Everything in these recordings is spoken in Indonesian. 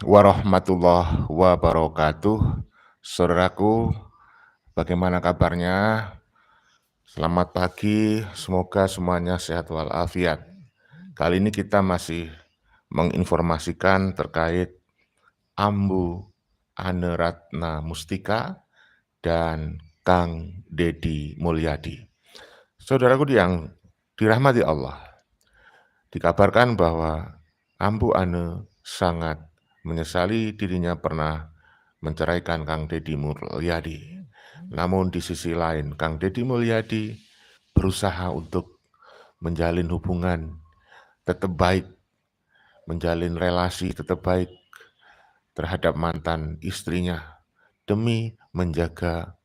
warahmatullahi wabarakatuh. Saudaraku, bagaimana kabarnya? Selamat pagi, semoga semuanya sehat walafiat. Kali ini kita masih menginformasikan terkait Ambu Ane Ratna Mustika dan Kang Deddy Mulyadi. Saudaraku yang dirahmati Allah, dikabarkan bahwa Ambu Ane sangat menyesali dirinya pernah menceraikan Kang Deddy Mulyadi. Namun di sisi lain, Kang Deddy Mulyadi berusaha untuk menjalin hubungan tetap baik, menjalin relasi tetap baik terhadap mantan istrinya demi menjaga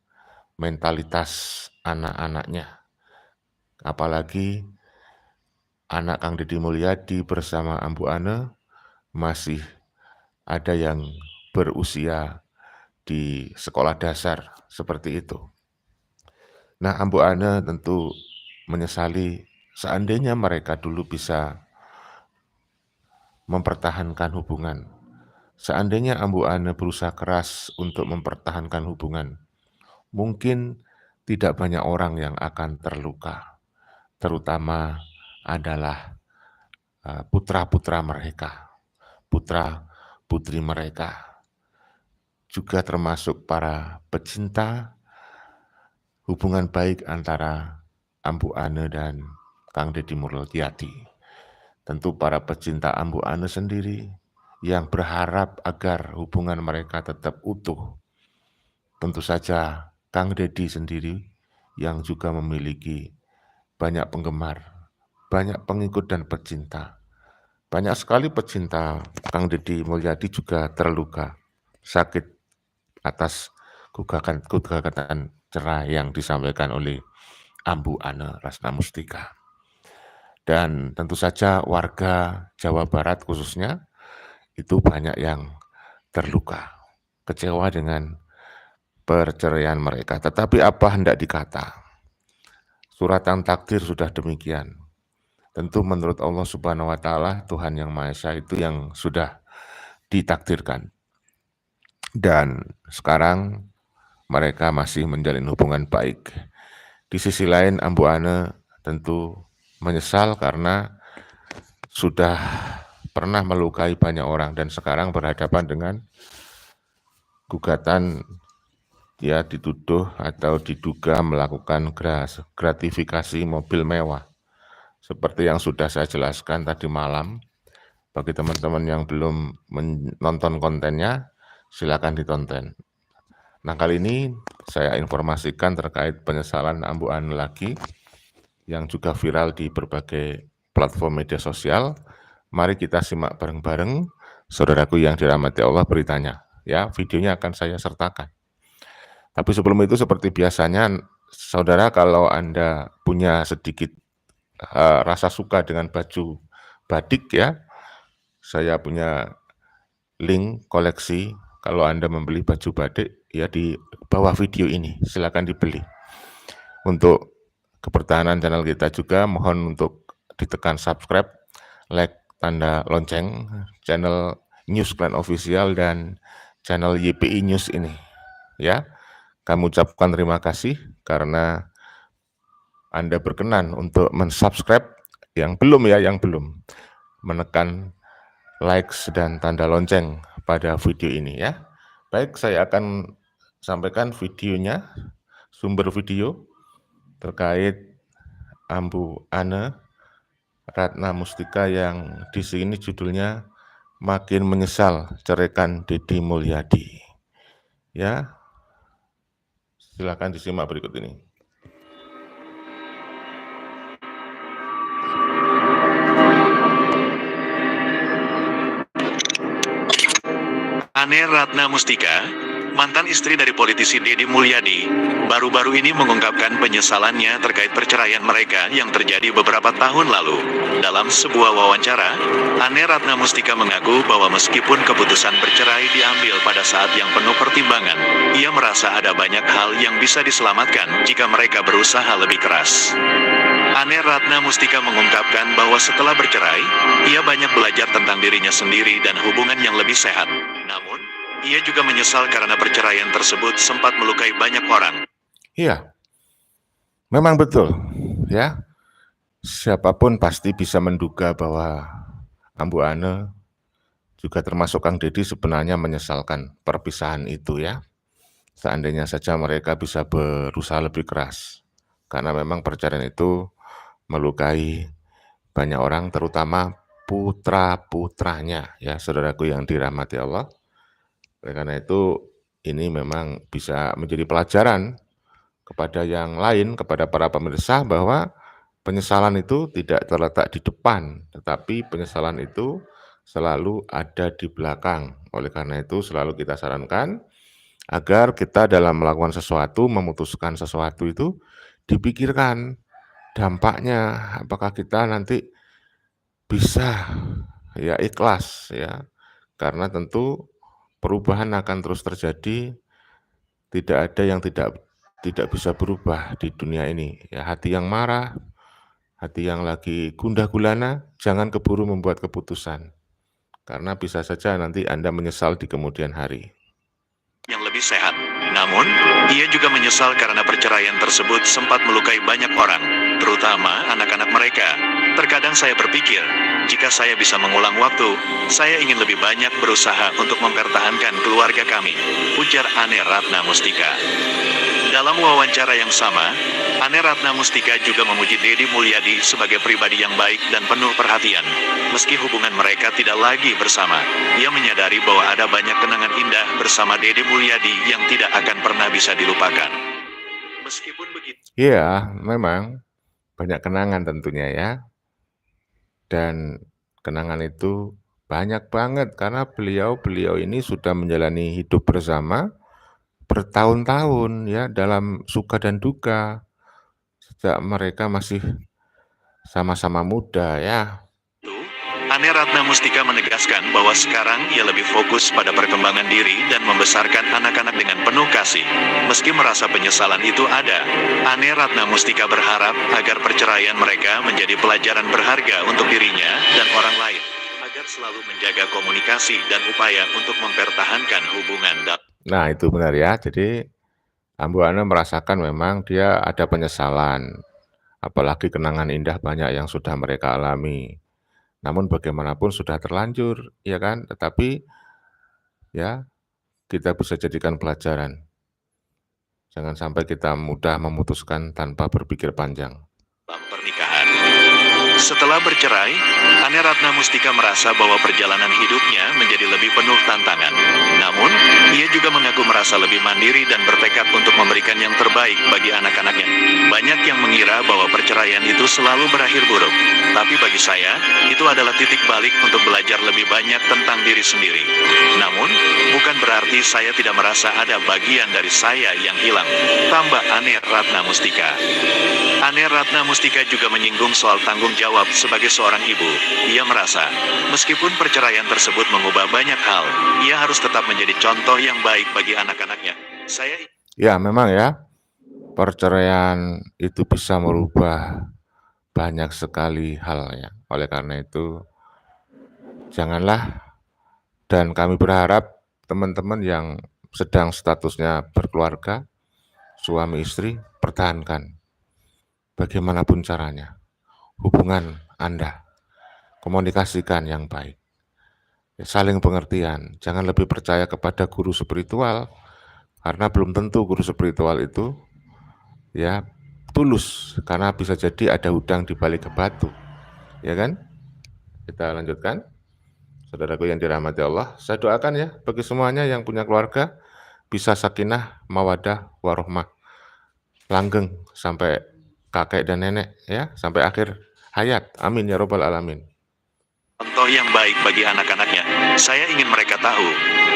mentalitas anak-anaknya. Apalagi anak Kang Deddy Mulyadi bersama Ambu Ane masih ada yang berusia di sekolah dasar seperti itu. Nah, Ambu Ane tentu menyesali seandainya mereka dulu bisa mempertahankan hubungan. Seandainya Ambu Ane berusaha keras untuk mempertahankan hubungan, mungkin tidak banyak orang yang akan terluka, terutama adalah putra-putra mereka, putra-putri mereka, juga termasuk para pecinta hubungan baik antara Ambu Ane dan Kang Deddy Mulyadi. Tentu para pecinta Ambu Ane sendiri yang berharap agar hubungan mereka tetap utuh. Tentu saja Kang Deddy sendiri yang juga memiliki banyak penggemar, banyak pengikut dan pecinta. Banyak sekali pecinta Kang Deddy Mulyadi juga terluka, sakit atas gugatan cerai yang disampaikan oleh Ambu Ane Ratna Mustika. Dan tentu saja warga Jawa Barat khususnya itu banyak yang terluka, kecewa dengan perceraian mereka. Tetapi apa hendak dikata? Suratan takdir sudah demikian. Tentu menurut Allah Subhanahu wa taala, Tuhan yang Maha Esa itu yang sudah ditakdirkan. Dan sekarang mereka masih menjalin hubungan baik. Di sisi lain, Ambu Ane tentu menyesal karena sudah pernah melukai banyak orang dan sekarang berhadapan dengan gugatan ya dituduh atau diduga melakukan gratifikasi mobil mewah. Seperti yang sudah saya jelaskan tadi malam, bagi teman-teman yang belum menonton kontennya, silakan ditonton. Nah, kali ini saya informasikan terkait penyesalan Ambu Ane lagi yang juga viral di berbagai platform media sosial. Mari kita simak bareng-bareng, saudaraku yang dirahmati Allah beritanya. Ya, videonya akan saya sertakan. Tapi sebelum itu seperti biasanya, saudara kalau Anda punya sedikit rasa suka dengan baju batik ya, saya punya link koleksi. Kalau Anda membeli baju batik ya di bawah video ini, silakan dibeli. Untuk kepertahanan channel kita juga mohon untuk ditekan subscribe, like, tanda lonceng channel News Clan Official dan channel YPI News ini. Ya, kami ucapkan terima kasih karena Anda berkenan untuk mensubscribe yang belum menekan likes dan tanda lonceng pada video ini ya. Baik, saya akan sampaikan videonya, sumber video terkait Ambu Ane Ratna Mustika yang di sini judulnya Makin Menyesal Ceraikan Deddy Mulyadi. Ya, silakan disimak berikut ini. Ane Ratna Mustika, mantan istri dari politisi Deddy Mulyadi, baru-baru ini mengungkapkan penyesalannya terkait perceraian mereka yang terjadi beberapa tahun lalu. Dalam sebuah wawancara, Ane Ratna Mustika mengaku bahwa meskipun keputusan bercerai diambil pada saat yang penuh pertimbangan, ia merasa ada banyak hal yang bisa diselamatkan jika mereka berusaha lebih keras. Ane Ratna Mustika mengungkapkan bahwa setelah bercerai, ia banyak belajar tentang dirinya sendiri dan hubungan yang lebih sehat. Namun, ia juga menyesal karena perceraian tersebut sempat melukai banyak orang. Iya, memang betul, ya. Siapapun pasti bisa menduga bahwa Ambu Ane juga termasuk Kang Deddy sebenarnya menyesalkan perpisahan itu ya. Seandainya saja mereka bisa berusaha lebih keras. Karena memang perceraian itu melukai banyak orang, terutama putra-putranya ya, saudaraku yang dirahmati Allah. Oleh karena itu, ini memang bisa menjadi pelajaran kepada yang lain, kepada para pemirsa bahwa penyesalan itu tidak terletak di depan, tetapi penyesalan itu selalu ada di belakang. Oleh karena itu selalu kita sarankan agar kita dalam melakukan sesuatu, memutuskan sesuatu itu dipikirkan dampaknya, apakah kita nanti bisa ya ikhlas ya. Karena tentu perubahan akan terus terjadi, tidak ada yang tidak bisa berubah di dunia ini. Ya, hati yang marah, hati yang lagi gundah gulana, jangan keburu membuat keputusan. Karena bisa saja nanti Anda menyesal di kemudian hari. Yang lebih sehat. Namun, ia juga menyesal karena perceraian tersebut sempat melukai banyak orang, terutama anak-anak mereka. Terkadang saya berpikir, jika saya bisa mengulang waktu, saya ingin lebih banyak berusaha untuk mempertahankan keluarga kami, ujar Ane Ratna Mustika. Dalam wawancara yang sama, Ane Ratna Mustika juga memuji Deddy Mulyadi sebagai pribadi yang baik dan penuh perhatian. Meski hubungan mereka tidak lagi bersama, ia menyadari bahwa ada banyak kenangan indah bersama Deddy Mulyadi yang tidak akan pernah bisa dilupakan. Meskipun begitu. Iya, memang banyak kenangan tentunya ya. Dan kenangan itu banyak banget karena beliau ini sudah menjalani hidup bersama bertahun-tahun ya, dalam suka dan duka, sejak mereka masih sama-sama muda ya. Ane Ratna Mustika menegaskan bahwa sekarang ia lebih fokus pada perkembangan diri dan membesarkan anak-anak dengan penuh kasih. Meski merasa penyesalan itu ada, Ane Ratna Mustika berharap agar perceraian mereka menjadi pelajaran berharga untuk dirinya dan orang lain, agar selalu menjaga komunikasi dan upaya untuk mempertahankan hubungan. Nah, itu benar ya. Jadi Ambu Ane merasakan memang dia ada penyesalan, apalagi kenangan indah banyak yang sudah mereka alami. Namun bagaimanapun sudah terlanjur, ya kan? Tetapi ya kita bisa jadikan pelajaran. Jangan sampai kita mudah memutuskan tanpa berpikir panjang. Pernikahan. Setelah bercerai, Ane Ratna Mustika merasa bahwa perjalanan hidupnya menjadi lebih penuh tantangan. Namun, ia juga mengaku merasa lebih mandiri dan bertekad untuk memberikan yang terbaik bagi anak-anaknya. Banyak yang mengira bahwa perceraian itu selalu berakhir buruk. Tapi bagi saya, itu adalah titik balik untuk belajar lebih banyak tentang diri sendiri. Namun, bukan berarti saya tidak merasa ada bagian dari saya yang hilang, tambah Ane Ratna Mustika. Ane Ratna Mustika juga menyinggung soal tanggung jawab sebagai seorang ibu. Ia merasa, meskipun perceraian tersebut mengubah banyak hal, ia harus tetap menjadi contoh yang baik bagi anak-anaknya. Ya, memang ya, perceraian itu bisa merubah banyak sekali hal ya. Oleh karena itu, janganlah, dan kami berharap teman-teman yang sedang statusnya berkeluarga, suami istri, pertahankan bagaimanapun caranya hubungan Anda, komunikasikan yang baik, saling pengertian. Jangan lebih percaya kepada guru spiritual, karena belum tentu guru spiritual itu ya tulus, karena bisa jadi ada udang di balik batu, ya kan? Kita lanjutkan, saudaraku yang dirahmati Allah. Saya doakan ya bagi semuanya yang punya keluarga bisa sakinah, mawadah, warohmah, langgeng sampai kakek dan nenek ya, sampai akhir hayat. Amin ya robbal alamin. Contoh yang baik bagi anak-anaknya. Saya ingin mereka tahu,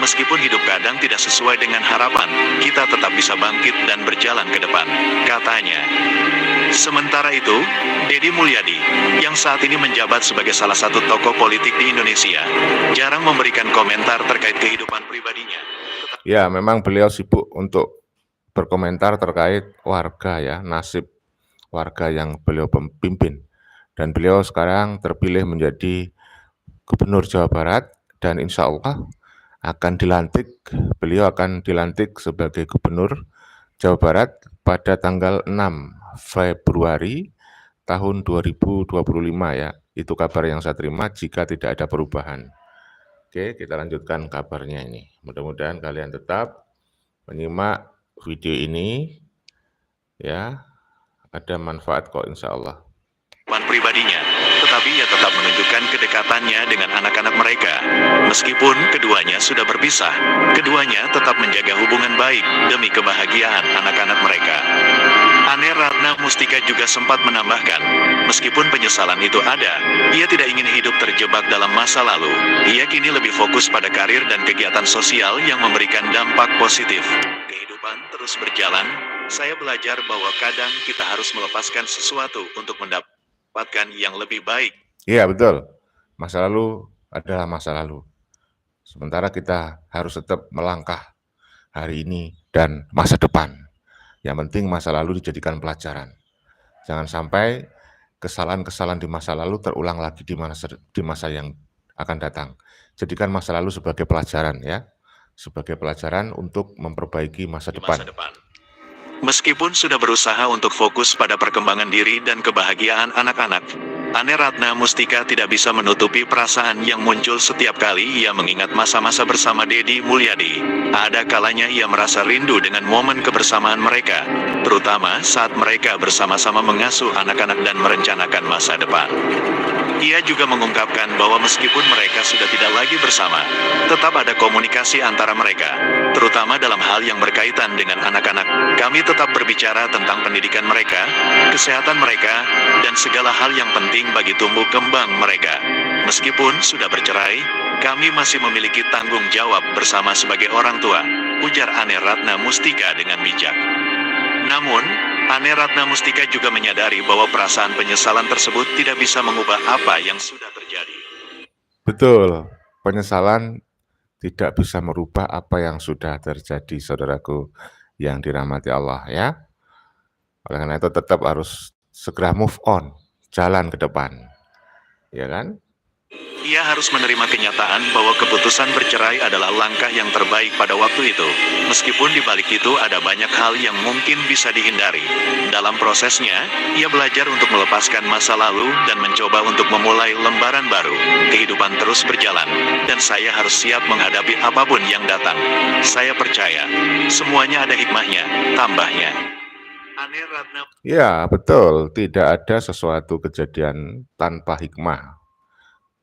meskipun hidup kadang tidak sesuai dengan harapan, kita tetap bisa bangkit dan berjalan ke depan, katanya. Sementara itu, Deddy Mulyadi, yang saat ini menjabat sebagai salah satu tokoh politik di Indonesia, jarang memberikan komentar terkait kehidupan pribadinya. Ya, memang beliau sibuk untuk berkomentar terkait warga ya, nasib warga yang beliau pimpin. Dan beliau sekarang terpilih menjadi Gubernur Jawa Barat dan insya Allah beliau akan dilantik sebagai Gubernur Jawa Barat pada tanggal 6 Februari tahun 2025 ya. Itu kabar yang saya terima jika tidak ada perubahan. Oke, kita lanjutkan kabarnya ini. Mudah-mudahan kalian tetap menyimak video ini ya. Ada manfaat kok insya Allah. Pribadinya, tetapi ia tetap menunjukkan kedekatannya dengan anak-anak mereka. Meskipun keduanya sudah berpisah, keduanya tetap menjaga hubungan baik demi kebahagiaan anak-anak mereka. Ane Ratna Mustika juga sempat menambahkan, meskipun penyesalan itu ada, ia tidak ingin hidup terjebak dalam masa lalu. Ia kini lebih fokus pada karir dan kegiatan sosial yang memberikan dampak positif. Kehidupan terus berjalan, saya belajar bahwa kadang kita harus melepaskan sesuatu untuk mendapatkan yang lebih baik. Iya betul, masa lalu adalah masa lalu. Sementara kita harus tetap melangkah hari ini dan masa depan. Yang penting masa lalu dijadikan pelajaran. Jangan sampai kesalahan-kesalahan di masa lalu terulang lagi di masa yang akan datang. Jadikan masa lalu sebagai pelajaran ya, sebagai pelajaran untuk memperbaiki masa depan. Meskipun sudah berusaha untuk fokus pada perkembangan diri dan kebahagiaan anak-anak, Ane Ratna Mustika tidak bisa menutupi perasaan yang muncul setiap kali ia mengingat masa-masa bersama Deddy Mulyadi. Ada kalanya ia merasa rindu dengan momen kebersamaan mereka, terutama saat mereka bersama-sama mengasuh anak-anak dan merencanakan masa depan. Ia juga mengungkapkan bahwa meskipun mereka sudah tidak lagi bersama, tetap ada komunikasi antara mereka, terutama dalam hal yang berkaitan dengan anak-anak. Kami tetap berbicara tentang pendidikan mereka, kesehatan mereka, dan segala hal yang penting bagi tumbuh kembang mereka. Meskipun sudah bercerai, kami masih memiliki tanggung jawab bersama sebagai orang tua, ujar Ane Ratna Mustika dengan bijak. Namun, Ane Ratna Mustika juga menyadari bahwa perasaan penyesalan tersebut tidak bisa mengubah apa yang sudah terjadi. Betul, penyesalan tidak bisa merubah apa yang sudah terjadi, saudaraku yang dirahmati Allah ya. Oleh karena itu tetap harus segera move on, jalan ke depan, ya kan? Ia harus menerima kenyataan bahwa keputusan bercerai adalah langkah yang terbaik pada waktu itu. Meskipun di balik itu ada banyak hal yang mungkin bisa dihindari. Dalam prosesnya, ia belajar untuk melepaskan masa lalu dan mencoba untuk memulai lembaran baru. Kehidupan terus berjalan, dan saya harus siap menghadapi apapun yang datang. Saya percaya, semuanya ada hikmahnya, tambahnya. Ane Ratna. Ya, betul. Tidak ada sesuatu kejadian tanpa hikmah.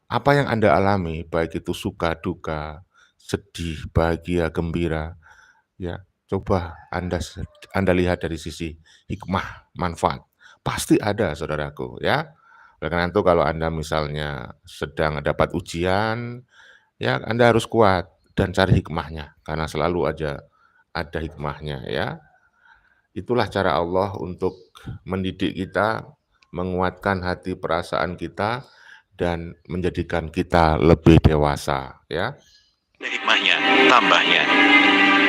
Apa yang Anda alami, baik itu suka, duka, sedih, bahagia, gembira, ya, coba Anda lihat dari sisi hikmah, manfaat. Pasti ada, saudaraku, ya. Oleh karena itu kalau Anda misalnya sedang dapat ujian, ya Anda harus kuat dan cari hikmahnya, karena selalu ada hikmahnya, ya. Itulah cara Allah untuk mendidik kita, menguatkan hati perasaan kita, dan menjadikan kita lebih dewasa, ya. Hikmahnya, tambahnya.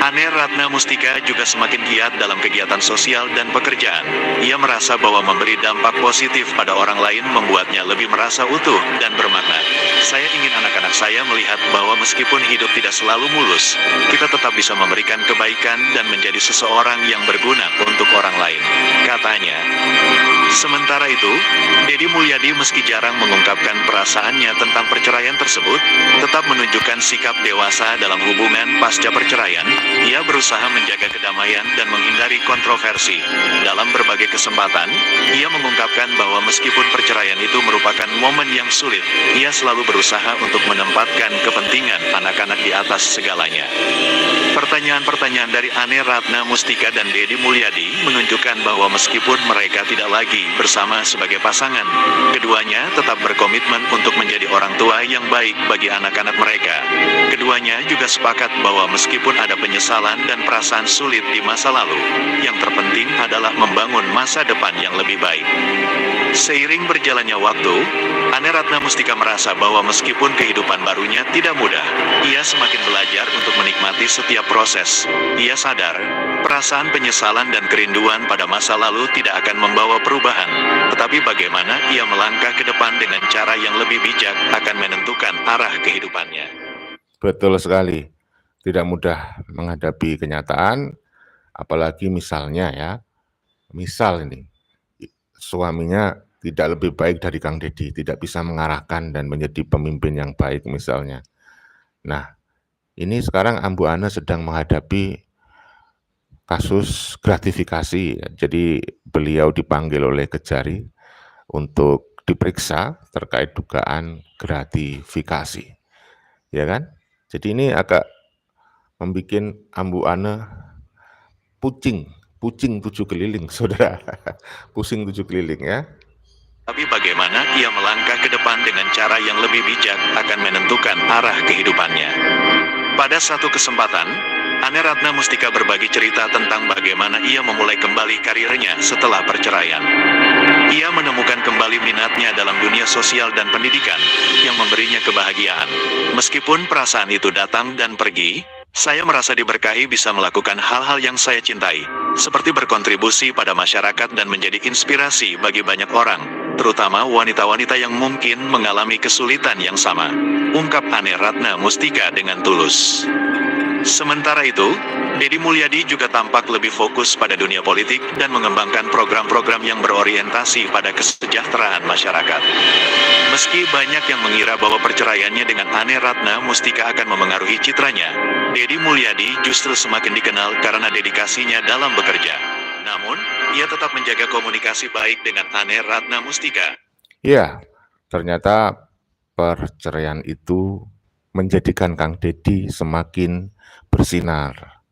Ane Ratna Mustika juga semakin giat dalam kegiatan sosial dan pekerjaan. Ia merasa bahwa memberi dampak positif pada orang lain membuatnya lebih merasa utuh dan bermakna. Saya ingin anak-anak saya melihat bahwa meskipun hidup tidak selalu mulus, kita tetap bisa memberikan kebaikan dan menjadi seseorang yang berguna untuk orang lain, katanya. Sementara itu, Deddy Mulyadi meski jarang mengungkapkan perasaannya tentang perceraian tersebut, tetap menunjukkan sikap dewasa dalam hubungan pasca perceraian. Ia berusaha menjaga kedamaian dan menghindari kontroversi. Dalam berbagai kesempatan, ia mengungkapkan bahwa meskipun perceraian itu merupakan momen yang sulit, ia selalu berusaha untuk menempatkan kepentingan anak-anak di atas segalanya. Pertanyaan-pertanyaan dari Ane Ratna Mustika dan Deddy Mulyadi menunjukkan bahwa meskipun mereka tidak lagi bersama sebagai pasangan, keduanya tetap berkomitmen untuk menjadi orang tua yang baik bagi anak-anak mereka. Keduanya juga sepakat bahwa meskipun ada penyesalan dan perasaan sulit di masa lalu, yang terpenting adalah membangun masa depan yang lebih baik. Seiring berjalannya waktu, Ane Ratna Mustika merasa bahwa meskipun kehidupan barunya tidak mudah, ia semakin belajar untuk menikmati melewati setiap proses. Ia sadar, perasaan penyesalan dan kerinduan pada masa lalu tidak akan membawa perubahan, tetapi bagaimana ia melangkah ke depan dengan cara yang lebih bijak akan menentukan arah kehidupannya. Betul sekali. Tidak mudah menghadapi kenyataan, apalagi misalnya ya, misal ini, suaminya tidak lebih baik dari Kang Deddy, tidak bisa mengarahkan dan menjadi pemimpin yang baik misalnya. Nah, ini sekarang Ambu Ane sedang menghadapi kasus gratifikasi. Jadi beliau dipanggil oleh Kejari untuk diperiksa terkait dugaan gratifikasi. Ya kan? Jadi ini agak membuat Ambu Ane pucing 7 keliling, Saudara. Pusing 7 keliling ya. Tapi bagaimana ia melangkah ke depan dengan cara yang lebih bijak akan menentukan arah kehidupannya. Pada satu kesempatan, Ane Ratna Mustika berbagi cerita tentang bagaimana ia memulai kembali karirnya setelah perceraian. Ia menemukan kembali minatnya dalam dunia sosial dan pendidikan, yang memberinya kebahagiaan. Meskipun perasaan itu datang dan pergi, saya merasa diberkahi bisa melakukan hal-hal yang saya cintai, seperti berkontribusi pada masyarakat dan menjadi inspirasi bagi banyak orang, terutama wanita-wanita yang mungkin mengalami kesulitan yang sama, ungkap Ane Ratna Mustika dengan tulus. Sementara itu, Deddy Mulyadi juga tampak lebih fokus pada dunia politik dan mengembangkan program-program yang berorientasi pada kesejahteraan masyarakat. Meski banyak yang mengira bahwa perceraiannya dengan Ane Ratna Mustika akan memengaruhi citranya, Deddy Mulyadi justru semakin dikenal karena dedikasinya dalam bekerja. Namun, ia tetap menjaga komunikasi baik dengan Ane Ratna Mustika. Ya, ternyata perceraian itu menjadikan Kang Deddy semakin bersinar.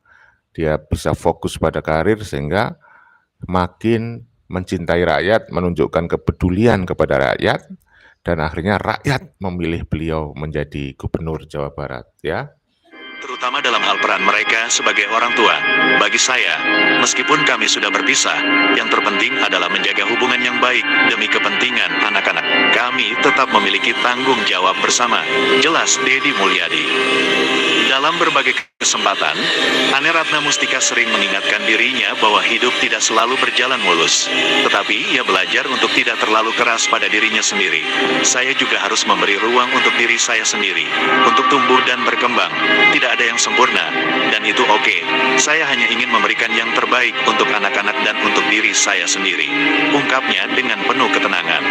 Dia bisa fokus pada karir sehingga makin mencintai rakyat, menunjukkan kepedulian kepada rakyat, dan akhirnya rakyat memilih beliau menjadi Gubernur Jawa Barat, ya. Terutama dalam hal peran mereka sebagai orang tua. Bagi saya, meskipun kami sudah berpisah, yang terpenting adalah menjaga hubungan yang baik demi kepentingan anak-anak. Kami tetap memiliki tanggung jawab bersama, jelas Deddy Mulyadi. Dalam berbagai kesempatan, Ane Ratna Mustika sering mengingatkan dirinya bahwa hidup tidak selalu berjalan mulus. Tetapi ia belajar untuk tidak terlalu keras pada dirinya sendiri. Saya juga harus memberi ruang untuk diri saya sendiri, untuk tumbuh dan berkembang. Tidak ada yang sempurna, dan itu oke. Saya hanya ingin memberikan yang terbaik untuk anak-anak dan untuk diri saya sendiri, ungkapnya dengan penuh ketenangan.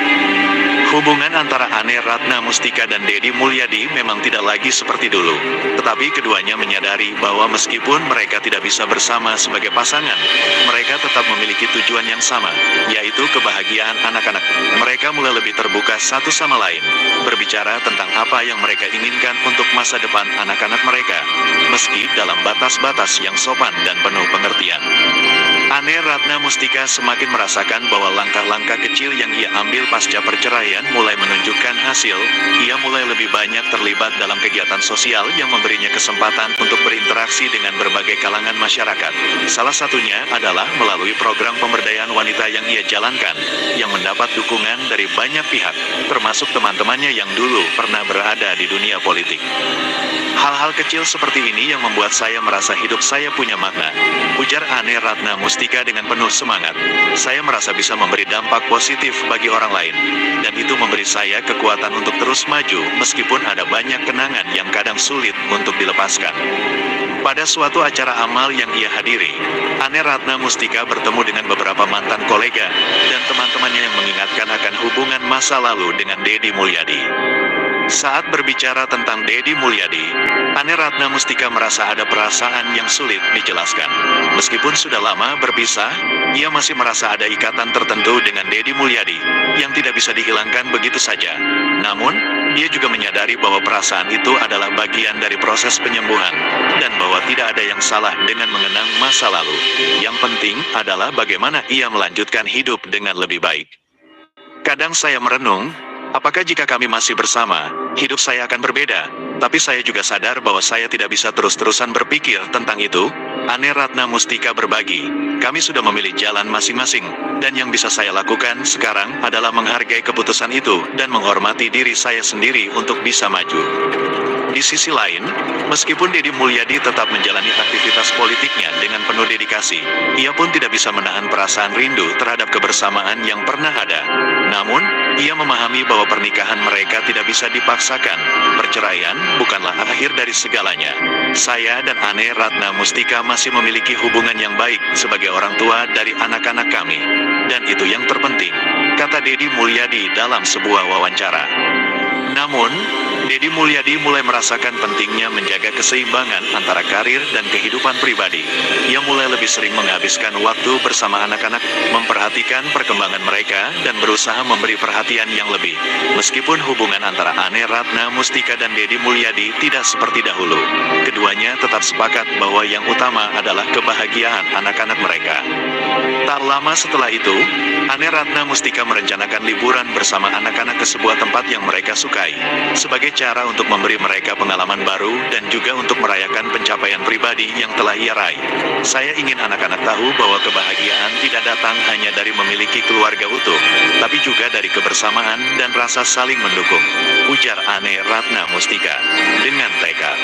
Hubungan antara Ane Ratna Mustika dan Deddy Mulyadi memang tidak lagi seperti dulu. Tetapi keduanya menyadari bahwa meskipun mereka tidak bisa bersama sebagai pasangan, mereka tetap memiliki tujuan yang sama, yaitu kebahagiaan anak-anak. Mereka mulai lebih terbuka satu sama lain, berbicara tentang apa yang mereka inginkan untuk masa depan anak-anak mereka, meski dalam batas-batas yang sopan dan penuh pengertian. Ane Ratna Mustika semakin merasakan bahwa langkah-langkah kecil yang ia ambil pasca perceraian mulai menunjukkan hasil. Ia mulai lebih banyak terlibat dalam kegiatan sosial yang memberinya kesempatan untuk berinteraksi dengan berbagai kalangan masyarakat. Salah satunya adalah melalui program pemberdayaan wanita yang ia jalankan, yang mendapat dukungan dari banyak pihak, termasuk teman-temannya yang dulu pernah berada di dunia politik. Hal-hal kecil seperti ini yang membuat saya merasa hidup saya punya makna, ujar Ane Ratna Mustika dengan penuh semangat. Saya merasa bisa memberi dampak positif bagi orang lain, dan itu memberi saya kekuatan untuk terus maju meskipun ada banyak kenangan yang kadang sulit untuk dilepaskan. Pada suatu acara amal yang ia hadiri, Ane Ratna Mustika bertemu dengan beberapa mantan kolega dan teman-temannya yang mengingatkan akan hubungan masa lalu dengan Deddy Mulyadi. Saat berbicara tentang Deddy Mulyadi, Ane Ratna Mustika merasa ada perasaan yang sulit dijelaskan. Meskipun sudah lama berpisah, ia masih merasa ada ikatan tertentu dengan Deddy Mulyadi yang tidak bisa dihilangkan begitu saja. Namun, dia juga menyadari bahwa perasaan itu adalah bagian dari proses penyembuhan, dan bahwa tidak ada yang salah dengan mengenang masa lalu. Yang penting adalah bagaimana ia melanjutkan hidup dengan lebih baik. Kadang saya merenung, apakah jika kami masih bersama, hidup saya akan berbeda? Tapi saya juga sadar bahwa saya tidak bisa terus-terusan berpikir tentang itu. Ane Ratna Mustika berbagi, kami sudah memilih jalan masing-masing, dan yang bisa saya lakukan sekarang adalah menghargai keputusan itu dan menghormati diri saya sendiri untuk bisa maju. Di sisi lain, meskipun Deddy Mulyadi tetap menjalani aktivitas politiknya dengan penuh dedikasi, ia pun tidak bisa menahan perasaan rindu terhadap kebersamaan yang pernah ada. Namun, ia memahami bahwa pernikahan mereka tidak bisa dipaksakan. Perceraian bukanlah akhir dari segalanya. Saya dan Ane Ratna Mustika masih memiliki hubungan yang baik sebagai orang tua dari anak-anak kami. Dan itu yang terpenting, kata Deddy Mulyadi dalam sebuah wawancara. Namun, Deddy Mulyadi mulai merasakan pentingnya menjaga keseimbangan antara karir dan kehidupan pribadi. Ia mulai lebih sering menghabiskan waktu bersama anak-anak, memperhatikan perkembangan mereka, dan berusaha memberi perhatian yang lebih. Meskipun hubungan antara Ane Ratna Mustika dan Deddy Mulyadi tidak seperti dahulu, keduanya tetap sepakat bahwa yang utama adalah kebahagiaan anak-anak mereka. Tak lama setelah itu, Ane Ratna Mustika merencanakan liburan bersama anak-anak ke sebuah tempat yang mereka sukai, sebagai cara untuk memberi mereka pengalaman baru dan juga untuk merayakan pencapaian pribadi yang telah ia raih. Saya ingin anak-anak tahu bahwa kebahagiaan tidak datang hanya dari memiliki keluarga utuh, tapi juga dari kebersamaan dan rasa saling mendukung, ujar Ane Ratna Mustika dengan tekad.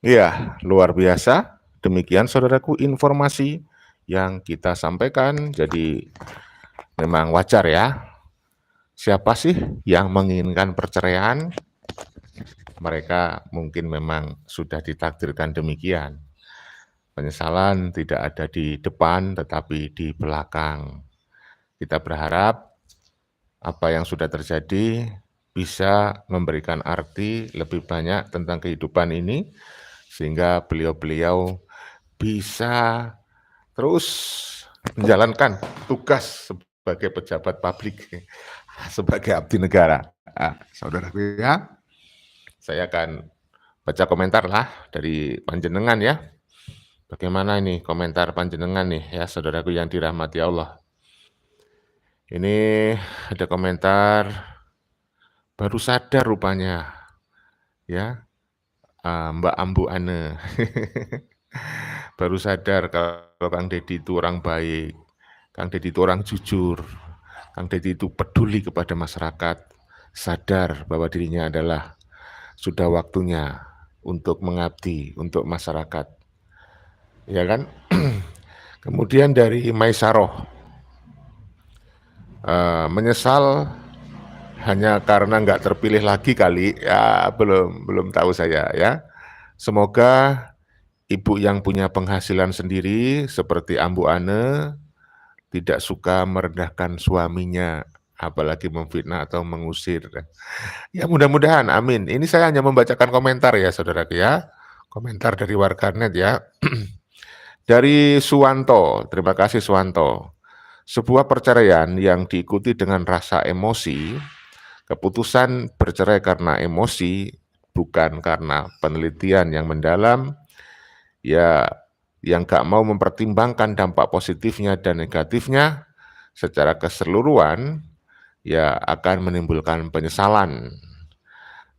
Iya, luar biasa. Demikian saudaraku informasi yang kita sampaikan. Jadi memang wajar ya. Siapa sih yang menginginkan perceraian? Mereka mungkin memang sudah ditakdirkan demikian. Penyesalan tidak ada di depan tetapi di belakang. Kita berharap apa yang sudah terjadi bisa memberikan arti lebih banyak tentang kehidupan ini, sehingga beliau-beliau bisa terus menjalankan tugas sebagai pejabat publik, sebagai abdi negara. Saudaraku ya, saya akan baca komentar lah dari panjenengan ya. Bagaimana ini komentar panjenengan nih ya, saudaraku yang dirahmati Allah. Ini ada komentar, baru sadar rupanya ya, Mbak Ambu Ane. Baru sadar kalau Kang Deddy itu orang baik, Kang Deddy itu orang jujur, Kang Deddy itu peduli kepada masyarakat, sadar bahwa dirinya adalah sudah waktunya untuk mengabdi untuk masyarakat. Ya kan? Kemudian dari Maisaroh, menyesal hanya karena nggak terpilih lagi kali, ya belum tahu saya ya. Semoga ibu yang punya penghasilan sendiri seperti Ambu Ane tidak suka merendahkan suaminya, apalagi memfitnah atau mengusir. Ya mudah-mudahan, amin. Ini saya hanya membacakan komentar ya saudaraku ya, komentar dari warganet ya. Dari Suwanto, terima kasih Suwanto. Sebuah perceraian yang diikuti dengan rasa emosi, keputusan bercerai karena emosi, bukan karena penelitian yang mendalam, ya yang gak mau mempertimbangkan dampak positifnya dan negatifnya secara keseluruhan, ya akan menimbulkan penyesalan.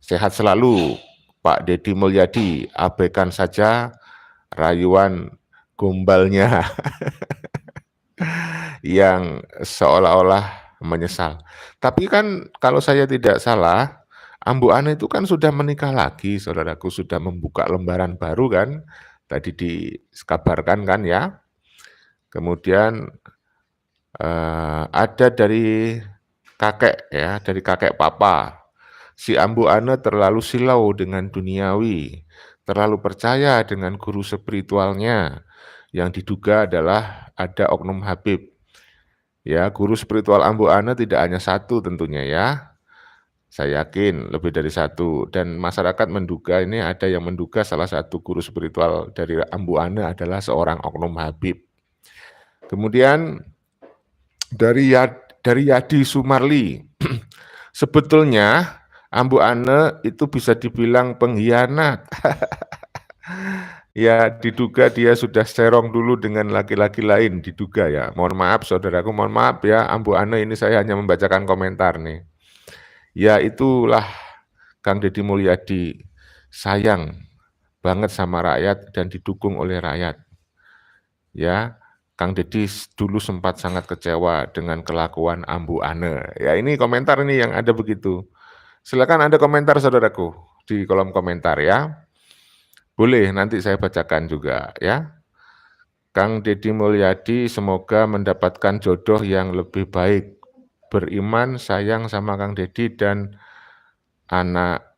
Sehat selalu, Pak Deddy Mulyadi, abaikan saja rayuan gombalnya yang seolah-olah menyesal. Tapi kan kalau saya tidak salah, Ambu Ane itu kan sudah menikah lagi, saudaraku, sudah membuka lembaran baru kan, tadi dikabarkan kan ya. Kemudian ada dari kakek ya, dari kakek papa. Si Ambu Ane terlalu silau dengan duniawi, terlalu percaya dengan guru spiritualnya, yang diduga adalah ada oknum Habib. Ya, guru spiritual Ambu Ane tidak hanya satu tentunya ya. Saya yakin lebih dari satu, dan masyarakat menduga, ini ada yang menduga salah satu guru spiritual dari Ambu Ane adalah seorang oknum Habib. Kemudian dari Yadi Sumarli, sebetulnya Ambu Ane itu bisa dibilang pengkhianat. Ya, diduga dia sudah serong dulu dengan laki-laki lain, diduga ya. Mohon maaf saudaraku, mohon maaf ya, Ambu Ane, ini saya hanya membacakan komentar nih. Ya itulah Kang Deddy Mulyadi, sayang banget sama rakyat dan didukung oleh rakyat. Ya, Kang Deddy dulu sempat sangat kecewa dengan kelakuan Ambu Ane. Ya ini komentar ini yang ada begitu. Silakan Anda komentar saudaraku di kolom komentar ya. Boleh, nanti saya bacakan juga ya. Kang Deddy Mulyadi semoga mendapatkan jodoh yang lebih baik. Beriman, sayang sama Kang Deddy dan anak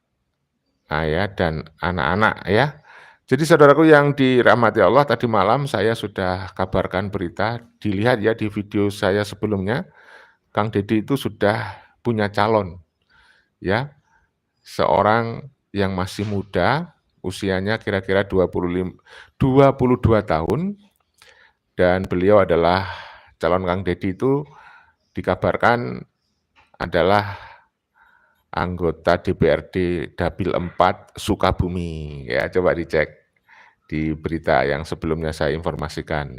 ayah dan anak-anak ya. Jadi saudaraku yang dirahmati Allah, tadi malam saya sudah kabarkan berita, dilihat ya di video saya sebelumnya, Kang Deddy itu sudah punya calon ya. Seorang yang masih muda, usianya kira-kira 22 tahun, dan beliau adalah calon Kang Deddy itu dikabarkan adalah anggota DPRD Dapil 4 Sukabumi. Ya, coba dicek di berita yang sebelumnya saya informasikan.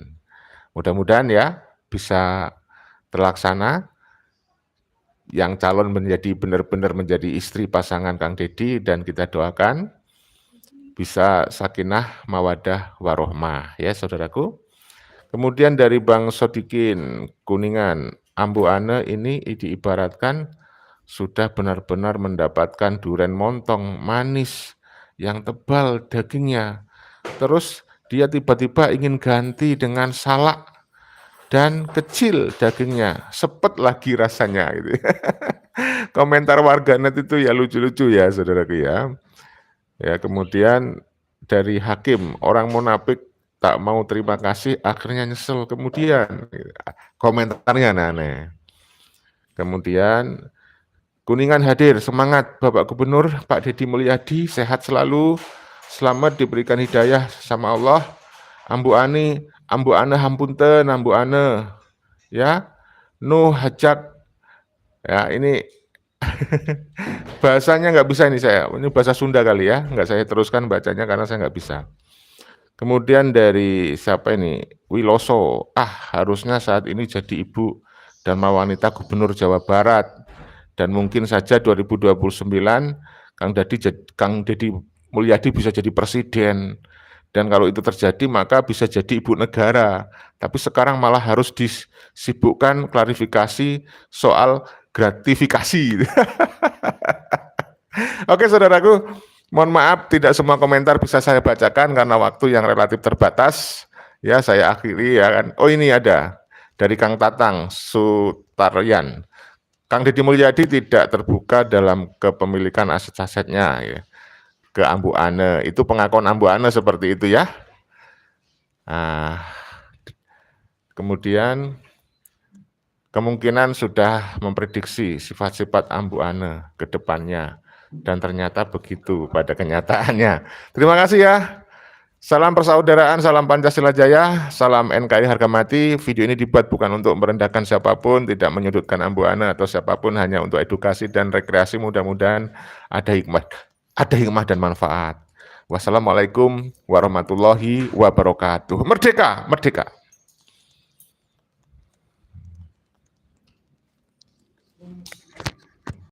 Mudah-mudahan ya bisa terlaksana, yang calon menjadi benar-benar menjadi istri pasangan Kang Deddy, dan kita doakan bisa sakinah, mawadah, warohmah ya saudaraku. Kemudian dari Bang Sodikin, Kuningan, Ambu Ane ini diibaratkan sudah benar-benar mendapatkan duren montong manis yang tebal dagingnya. Terus dia tiba-tiba ingin ganti dengan salak dan kecil dagingnya, sepet lagi rasanya gitu. Komentar warganet itu ya lucu-lucu ya saudaraku ya. Ya, kemudian dari Hakim, orang munafik tak mau terima kasih akhirnya nyesel kemudian. Komentarnya aneh. Kemudian Kuningan hadir, semangat Bapak Gubernur Pak Deddy Mulyadi, sehat selalu, selamat diberikan hidayah sama Allah. Ambu Ane hampunten, Ambu Ane, ya, Nuh hajat, ya ini bahasanya nggak bisa ini saya, ini bahasa Sunda kali ya, nggak saya teruskan bacanya karena saya nggak bisa. Kemudian dari siapa ini, Wiloso, harusnya saat ini jadi ibu dan wanita Gubernur Jawa Barat, dan mungkin saja 2029 Kang Deddy Mulyadi bisa jadi presiden, dan kalau itu terjadi maka bisa jadi ibu negara, tapi sekarang malah harus disibukkan klarifikasi soal gratifikasi. Oke saudaraku, mohon maaf tidak semua komentar bisa saya bacakan karena waktu yang relatif terbatas. Ya, saya akhiri ya kan. Oh, ini ada dari Kang Tatang Sutaryan. Kang Deddy Mulyadi tidak terbuka dalam kepemilikan aset-asetnya ya, ke Ambu Ane. Itu pengakuan Ambu Ane seperti itu ya. Kemudian kemungkinan sudah memprediksi sifat-sifat Ambu Ane ke depannya, dan ternyata begitu pada kenyataannya. Terima kasih ya. Salam persaudaraan, salam Pancasila Jaya, salam NKRI harga mati. Video ini dibuat bukan untuk merendahkan siapapun, tidak menyudutkan Ambu Ane atau siapapun, hanya untuk edukasi dan rekreasi. Mudah-mudahan ada hikmah dan manfaat. Wassalamualaikum warahmatullahi wabarakatuh. Merdeka, merdeka.